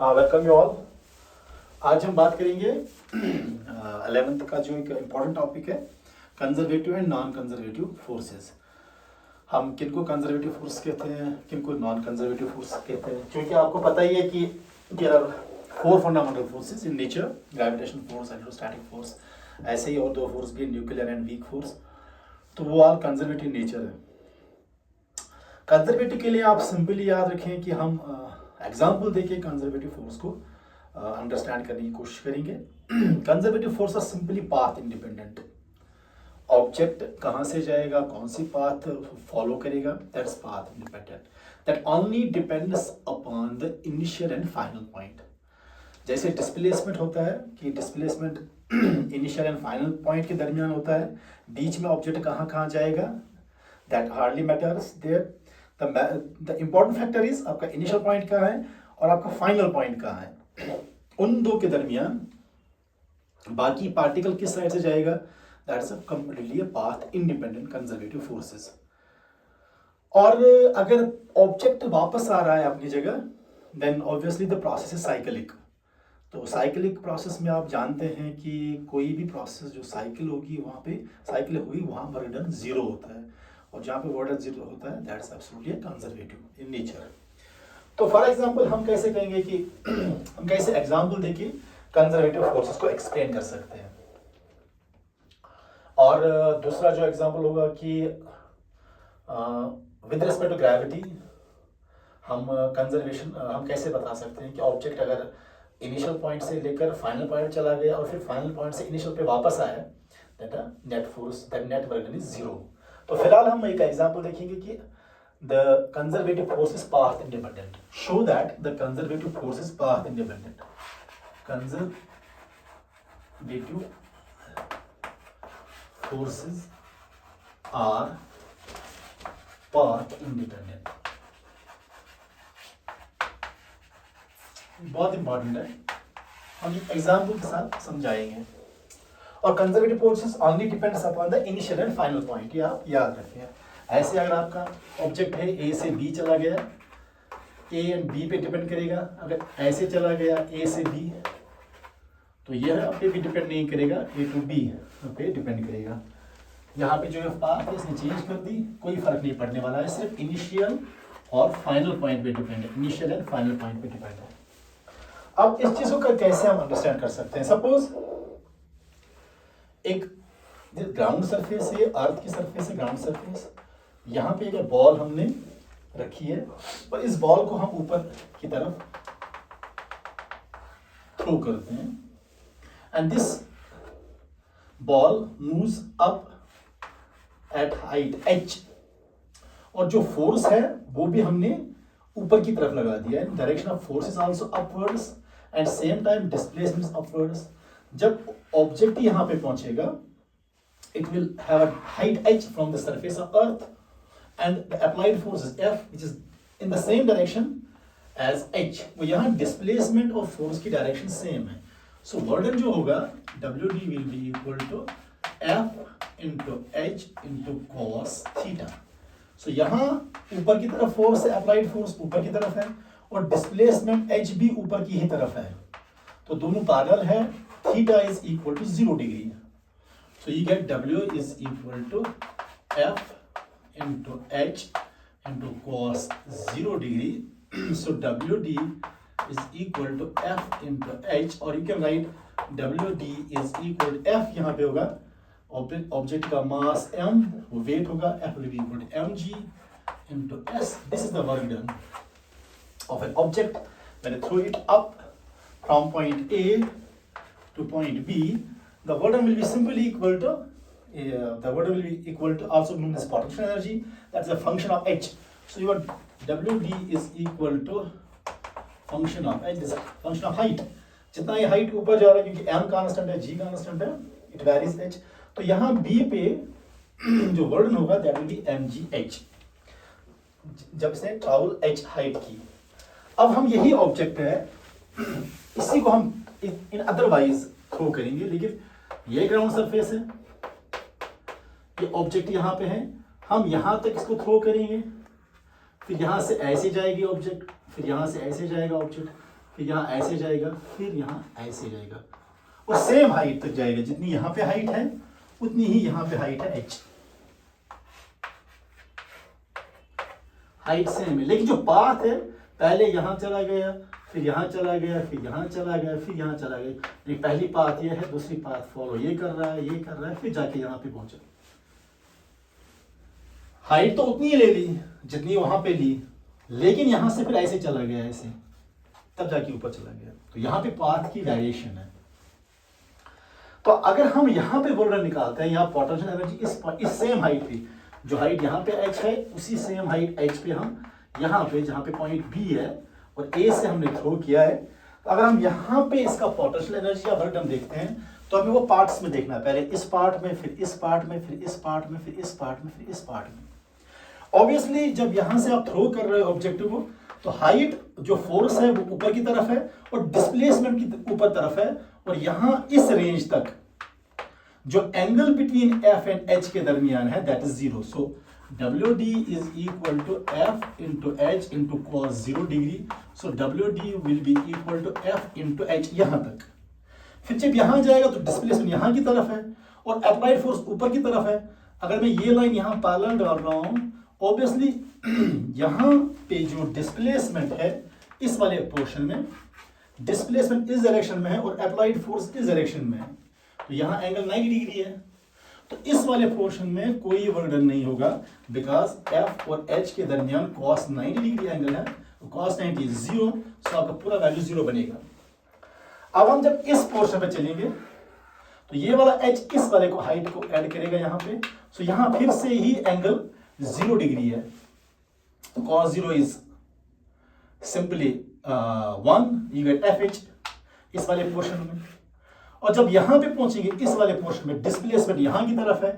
Welcome you all. आज हम बात करेंगे 11th का जो एक इम्पॉर्टेंट टॉपिक है, conservative and non conservative forces. हम किनको कंजर्वेटिव फोर्स कहते हैं, किनको नॉन कंजर्वेटिव फोर्स कहते हैं, क्योंकि आपको पता ही है कि there are 4 fundamental forces in nature, gravitation force, electrostatic force, ऐसे ही और 2 फोर्स भी, न्यूक्लियर एंड वीक फोर्स। तो वो ऑल कंजर्वेटिव नेचर है। कंजर्वेटिव के लिए आप सिंपली याद रखें कि हम एग्जाम्पल देके कंजर्वेटिव फोर्स को अंडरस्टैंड करने की कोशिश करेंगे। Conservative force are simply path independent. Object कहाँ से जाएगा, कौन सी पाथ फॉलो करेगा, that's path independent, that only depends upon the initial and final point. जैसे डिस्प्लेसमेंट होता है कि displacement initial and final point के दरमियान होता है, बीच में ऑब्जेक्ट कहाँ कहाँ जाएगा, that hardly matters there. The important factor is आपका इनिशियल पॉइंट कहाँ है और आपका फाइनल पॉइंट कहाँ है। उन दो के दरमियान बाकी पार्टिकल किस साइड से जाएगा, that's completely path independent conservative forces. और अगर ऑब्जेक्ट वापस आ रहा है अपनी जगह, then obviously the process is cyclic. तो साइक्लिक प्रोसेस में आप जानते हैं कि कोई भी प्रोसेस जो साइकिल होगी वहाँ पे साइकिल हुई, वहाँ वर्क डन जीरो होता है, और जहाँ पे वर्क डन जीरो होता है that's absolutely conservative in nature. तो फॉर एग्जांपल हम कैसे कहेंगे कि हम कैसे एग्जांपल देके कंजर्वेटिव फोर्सेस को एक्सप्लेन कर सकते हैं। और दूसरा जो एग्जांपल होगा कि विद रिस्पेक्ट टू ग्रेविटी हम कंजर्वेशन हम कैसे बता सकते हैं कि ऑब्जेक्ट अगर इनिशियल पॉइंट से लेकर फाइनल पॉइंट चला गया और फिर फाइनल पॉइंट से इनिशियल पे वापस आया, that net force, that net work done is zero. तो फिलहाल हम एक एग्जांपल देखेंगे कि the conservative force is path independent. Show that the conservative force is path independent. Conservative forces are path independent. बहुत इंपॉर्टेंट है, हम एग्जाम्पल के साथ समझाएंगे। और conservative forces only depends upon the initial and final point, ये आप याद रखें। ऐसे अगर आपका ऑब्जेक्ट है ए से बी चला गया, ए एंड बी पे डिपेंड करेगा। अगर ऐसे चला गया ए से बी, तो यह पे भी डिपेंड नहीं करेगा, ए टू बी पे डिपेंड करेगा। यहाँ पे जो है पाथ है इसने चेंज कर दी, कोई फर्क नहीं पड़ने वाला है, सिर्फ इनिशियल और फाइनल पॉइंट पे डिपेंड है, इनिशियल एंड फाइनल पॉइंट पे डिपेंड है। अब इस चीज़ों का कैसे हम अंडरस्टैंड कर सकते हैं। सपोज एक ग्राउंड सरफेस है, अर्थ की सरफेस है, ग्राउंड सरफेस, यहाँ पे एक बॉल हमने रखी है और इस बॉल को हम ऊपर की तरफ थ्रो करते हैं, and this ball moves up at height h, और जो फोर्स है वो भी हमने ऊपर की तरफ लगा दिया है। Direction of force is also upwards and same time displacement is upwards. जब ऑब्जेक्ट यहाँ पे पहुंचेगा, it will have a height h from the surface of earth, and the applied force is F, which is in the same direction as h। वो यहाँ displacement और force की direction same है, so burden जो होगा WD will be equal to F into h into cos theta। so यहाँ ऊपर की तरफ force है, applied force ऊपर की तरफ है, और displacement h भी ऊपर की ही तरफ है, तो दोनों पैरेलल है। theta is equal to 0 degree, so you get W is equal to F into H into cos 0 degree. So WD is equal to F into H, or you can write WD is equal to F, यहाँ पे होगा object का मास M, वो wait होगा, F will be equal to mg into S। This is the work done of an object when I throw it up from point A to point B. The work done will be simply equal to also known as potential energy, that's a function of h। so your WD is equal to function of h, this is function of height। जितना ये height ऊपर जा रहा है, क्योंकि m constant है, g constant है, it varies h, तो यहाँ b पे जो वर्डन होगा that will be mgh, जब से ट्रैवल h हाइट की। अब हम यही ऑब्जेक्ट है, इसी को हम इन अदरवाइज थ्रो करेंगे, लेकिन ये ग्राउंड सरफेस है, ये ऑब्जेक्ट यहाँ पे है, हम यहाँ तक इसको थ्रो करेंगे, फिर यहाँ से ऐसे जाएगी ऑब्जेक्ट, फिर यहाँ से ऐसे जाएगा ऑब्जेक्ट, फिर यहाँ ऐसे जाएगा, फिर यहाँ ऐसे जाएगा और सेम हाइट तक जाएगा। जितनी यहाँ पे हाइट है उतनी ही यहाँ पे हाइट है h। हाइट सेम है, लेकिन जो पाथ है पहले यहाँ चला गया, फिर यहाँ चला गया, फिर यहाँ चला गया, फिर यहाँ चला गया। लेकिन पहली पाथ ये है, दूसरी पाथ फॉलो ये कर रहा है, ये कर रहा है, फिर जाके यहाँ पे पहुंचा। हाइट तो उतनी ही ले ली जितनी वहां पे ली, लेकिन यहां से फिर ऐसे चला गया, ऐसे, तब जाके ऊपर चला गया। तो यहाँ पे पाथ की वेरिएशन है। तो अगर हम यहाँ पे वर्क डन निकालते हैं, यहाँ पोटेंशियल एनर्जी इस सेम हाइट पे, जो हाइट यहाँ पे h है उसी सेम हाइट h पे हम यहाँ पे जहाँ पे पॉइंट B है और A से हमने थ्रो किया है, तो अगर हम यहाँ पे इसका पोटेंशियल एनर्जी या वर्क डन देखते हैं तो हमें वो पार्ट्स में देखना है। पहले इस पार्ट में, फिर इस पार्ट में, फिर इस पार्ट में, फिर इस पार्ट में, फिर इस पार्ट में। ऑब्वियसली जब यहां से आप थ्रो कर रहे हो ऑब्जेक्टिव को, तो हाइट जो फोर्स है वो ऊपर की तरफ है और डिस्प्लेसमेंट की ऊपर तरफ है, और यहां इस रेंज तक जो angle between F and H के दरमियान है that is zero. So WD is equal to F into H into cos 0 degree. So WD will be equal to F into H यहां तक। फिर जब यहां जाएगा तो डिस्प्लेसमेंट यहां की तरफ है और अप्लाइड फोर्स ऊपर की तरफ है। अगर मैं ये लाइन यहां पैरेलल डाल रहा हूं, ऑब्वियसली यहां पे जो डिस्प्लेसमेंट है इस वाले पोर्शन में, डिस्प्लेसमेंट इस डायरेक्शन में है और अप्लाइड फोर्स इस डायरेक्शन में है, तो यहां एंगल 90 डिग्री है। तो इस वाले पोर्शन में कोई वर्क डन नहीं होगा, बिकॉज एफ और एच के दरमियान cos 90 डिग्री एंगल है, cos 90 इज 0, सो आपका पूरा वैल्यू 0 बनेगा। अब हम जब इस पोर्शन पे चलेंगे तो ये वाला h इस वाले को हाइट को ऐड करेगा यहाँ पे, सो यहां फिर से ही एंगल 0 डिग्री है। cos 0 is simply 1, you get fh इस वाले पोर्शन में। और जब यहां पे पहुंचेंगे इस वाले पोर्शन में, डिस्प्लेसमेंट यहां की तरफ है,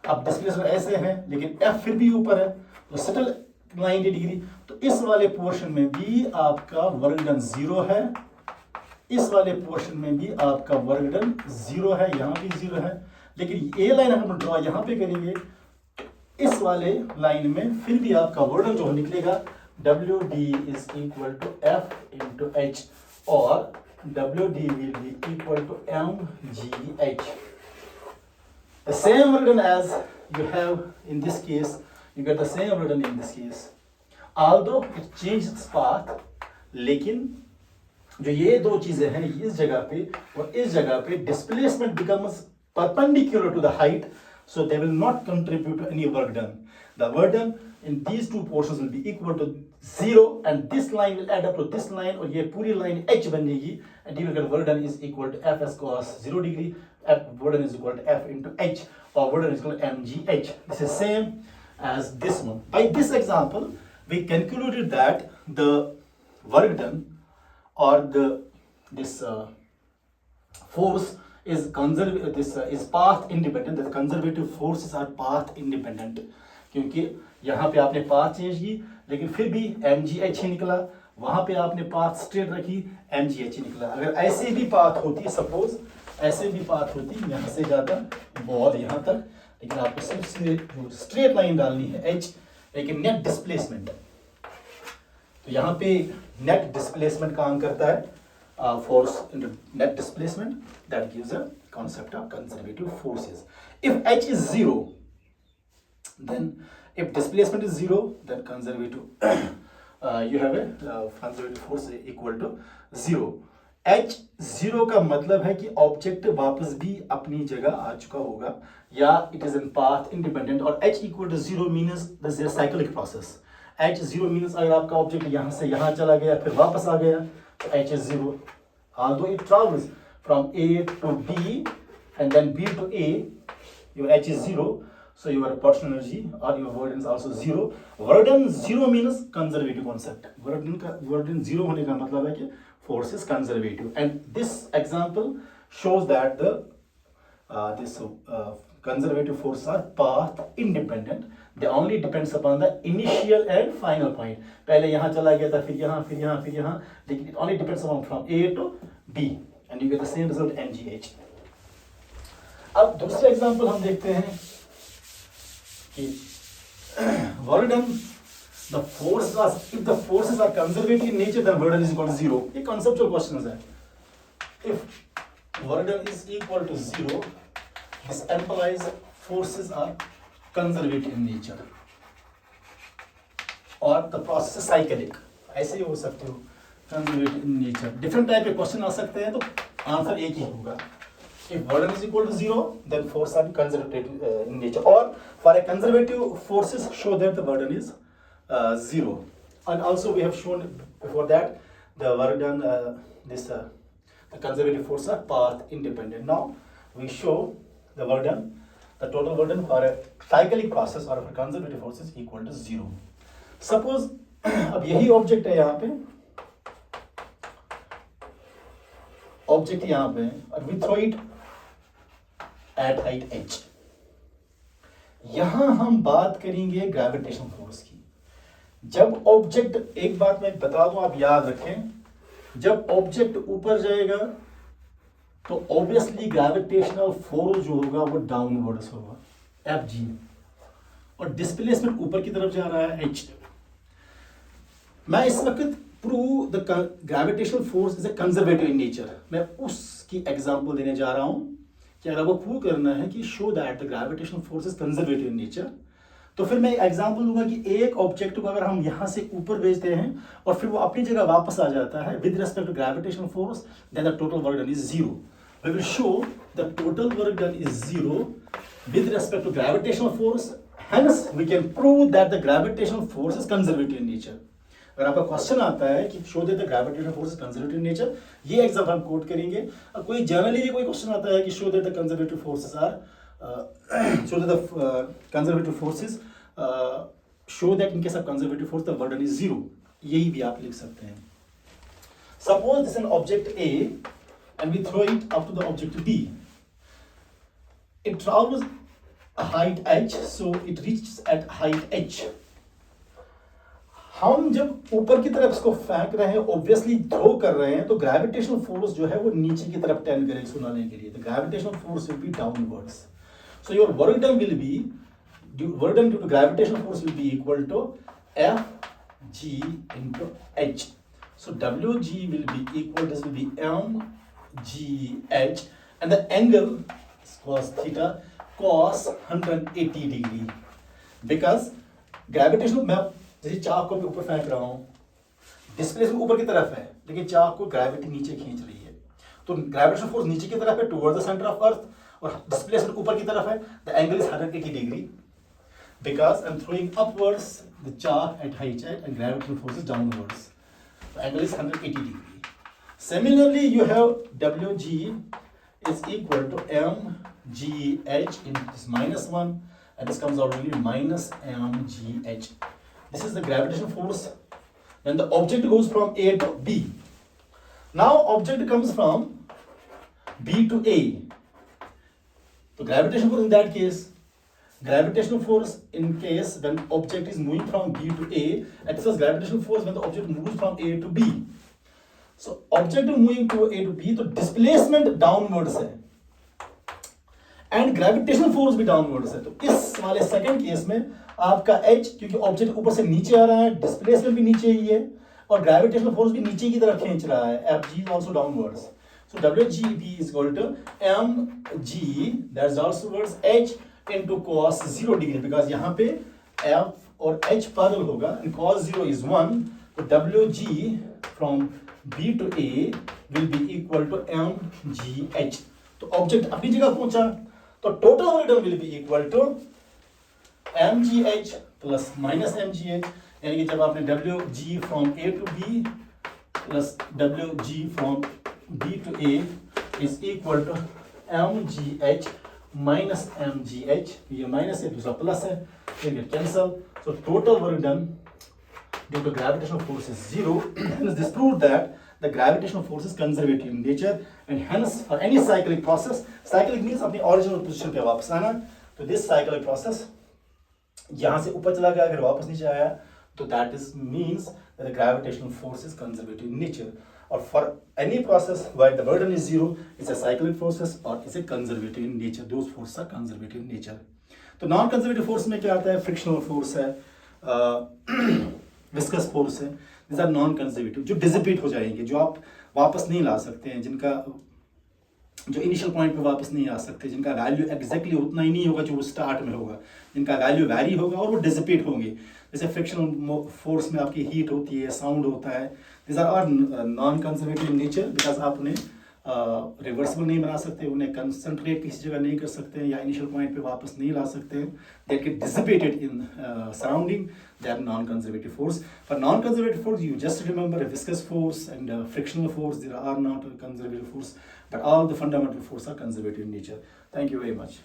अब डिस्प्लेसमेंट ऐसे है लेकिन f फिर भी ऊपर है, तो सेटल 90 डिग्री। तो इस वाले पोर्शन में भी आपका वर्क डन 0 है, इस वाले पोर्शन में भी आपका वर्क डन 0 है, यहां भी 0 है। लेकिन ये लाइन हम ड्रॉ यहां पे करेंगे, इस वाले लाइन में फिर भी आपका वर्क डन जो निकलेगा WD is equal to F into H, और WD will be equal to mgh. The same work done as you have in this case, you get the same work done in this case. Although it changes its path, लेकिन जो ये दो चीजें हैं इस जगह पे और इस जगह पे, displacement becomes perpendicular to the height, so they will not contribute to any work done. The work done in these two portions will be equal to 0, and this line will add up to this line, और ये पूरी line h बनेगी, and you will get work done is equal to f as cos 0 degree, work done is equal to f into h, or work done is equal to mgh. This is same as this one. By this example, we concluded that the work done or this force is is path independent. The conservative forces are path independent, क्योंकि यहाँ पे आपने path change की लेकिन फिर भी mgh ही निकला, वहां पे आपने पाथ स्ट्रेट रखी mgh ही निकला। अगर ऐसे भी पाथ होती, सपोज ऐसे भी पाथ होती, यहाँ से जाता बॉल यहाँ तक, लेकिन आपको सिर्फ स्ट्रेट लाइन डालनी है h, लेकिन नेट डिस्प्लेसमेंट, तो यहाँ पे नेट डिस्प्लेसमेंट काम करता है, force into net displacement, that gives a concept of conservative forces. If h is 0, then if displacement is 0, then conservative you have a conservative force equal to 0. h 0 का मतलब है कि ऑब्जेक्ट वापस भी अपनी जगह आ चुका होगा, या it is in path independent, और h equal to 0 means this is a cyclic process. h 0 means अगर आपका ऑब्जेक्ट यहाँ से यहाँ चला गया फिर वापस आ गया तो h is 0. Although it travels from A to B and then B to A, your h is 0, so your potential energy or your work done is also 0. Work done 0 means conservative concept. Work done 0 होने का मतलब है कि force is conservative, and this example shows that the conservative forces are path independent. They only depends upon the initial and final point. पहले यहाँ चला गया था, फिर यहाँ, फिर यहाँ, फिर यहाँ, लेकिन it only depends upon from A to B, and you get the same result mgh. अब दूसरा एग्जाम्पल हम देखते हैं कि work done the forces are, if the forces are conservative in nature, then work done is equal to 0. ये conceptual questions है. If work done is equal to 0, this implies forces are conservative in nature, or the process is cyclic. ऐसे ही हो सकते हो, conservative in nature. Different type के question आ सकते हैं, तो आंसर एक ही होगा. If work done is equal to 0, then forces are conservative in nature, or for a conservative forces show that the work done is 0. And also we have shown before that the work done, the conservative forces are path independent. Now we show the work done, the total work done for a cyclic process or for conservative force is equal to 0. Suppose अब यही object है, यहाँ पे object यहाँ पे, और we throw it at height h. यहां हम बात करेंगे ग्रेविटेशनल फोर्स की. जब ऑब्जेक्ट, एक बात मैं बता दूं, आप याद रखें, जब ऑब्जेक्ट ऊपर जाएगा तो ऑब्वियसली ग्रेविटेशनल फोर्स जो होगा वो डाउनवर्ड्स होगा, एफ जी, और डिस्प्लेसमेंट ऊपर की तरफ जा रहा है, एच. मैं इस वक्त prove the gravitational force is a conservative in nature, मैं उसकी एग्जांपल देने जा रहा हूं कि अगर वो प्रूव करना है कि show that the gravitational force is conservative in nature, तो फिर मैं एग्जांपल दूंगा कि एक ऑब्जेक्ट को अगर हम यहां से ऊपर भेजते हैं और फिर वो अपनी जगह वापस आ जाता है with respect to gravitational force, then the total work done is 0. We will show the total work done is 0 with respect to gravitational force, hence we can prove that the gravitational force is conservative in nature. अगर आपका question आता है कि show that the gravitational force is conservative in nature, ये example हम quote करेंगे. और कोई जनरली भी कोई क्वेश्चन आता है कि show that the conservative forces are show that the conservative forces show that in case of conservative force the work done is 0, यही भी आप लिख सकते हैं. Suppose this an object A and we throw it up to the object B. It travels a height h, so it reaches at height h. हम जब ऊपर की तरफ इसको फेंक रहे हैं, ऑब्वियसली थ्रो कर रहे हैं, तो ग्रेविटेशनल फोर्स जो है वो नीचे की तरफ टेंड करेगा इसको लाने के लिए. The gravitational force will be downwards. So your work done will be, work done due to gravitational force will be equal to F G into H. So W G will be equal, this will be M G H, and the angle cos theta cos 180 degree, because gravitational, मैं जैसे चाक को भी ऊपर फेंक रहा हूं, displacement ऊपर की तरफ है लेकिन चाक को ग्रेविटी नीचे खींच रही है, तो ग्रेविटेशनल फोर्स नीचे की तरफ है toward the centre of earth, और डिस्प्लेसमेंट ऊपर की तरफ है. The angle is 180 degree because I am throwing upwards the chalk at height h and gravitational force is downwards. The angle is 180 degree. Similarly, you have WG is equal to mgh in this -1, and this comes out to be minus mgh. This is the gravitational force when the object goes from A to B. Now object comes from B to A. So gravitational force in that case, gravitational force in case when object is moving from B to A, and this is gravitational force when the object moves from A to B. So object moving to A to B, तो displacement downwards है and gravitational force भी downwards है. तो इस वाले second case में आपका h, क्योंकि ऑब्जेक्ट ऊपर से नीचे आ रहा है, डिस्प्लेसमेंट भी नीचे ही है और ग्रेविटेशनल फोर्स भी नीचे की तरफ खींच रहा है, F G is also downwards. So WGB is equal to mg that is also words h into cos 0 degree, because यहां पे f और h पैरेलल होगा एंड cos 0 इज 1, तो WG from B to A will be equal to mgh. तो object अपनी जगह पहुंचा, तो total work done will be equal to mgh plus minus mgh, यानी कि जब आपने wg from A to B plus wg from B to A is equal to mgh minus mgh, ये माइनस है दूसरा प्लस है, ये get cancel. So total work done due to gravitational force is 0. Hence this proved that the gravitational force is conservative in nature, and hence for any cyclic process, cyclic means अपनी original position पे वापस आना, तो this cyclic process यहाँ से ऊपर चला गया अगर वापस नीचे आया, तो that is means that the gravitational force is conservative in nature. Or for any process where the burden is 0, it's a cyclic process or it's a conservative in nature. Those forces are conservative in nature. तो non conservative force में क्या आता है, frictional force है, viscous force है, these are non conservative, जो dissipate हो जाएंगे, जो आप वापस नहीं ला सकते हैं, जिनका जो इनिशियल पॉइंट पे वापस नहीं आ सकते, जिनका वैल्यू एग्जैक्टली उतना ही नहीं होगा जो वो स्टार्ट में होगा, जिनका वैल्यू वैरी होगा और वो डिसिपेट होंगे। जैसे फ्रिक्शनल फोर्स में आपकी हीट होती है, साउंड होता है, this are non conservative nature, because आप उन्हें रिवर्सिबल नहीं बना सकते, उन्हें कंसंट्रेट किसी जगह नहीं कर सकते हैं, या इनिशियल पॉइंट पे वापस नहीं ला सकते हैं, they get dissipated in surrounding, they are non conservative force. For non conservative force you just remember viscous force and frictional force, there are not conservative force, but all the fundamental forces are conservative in nature. Thank you very much.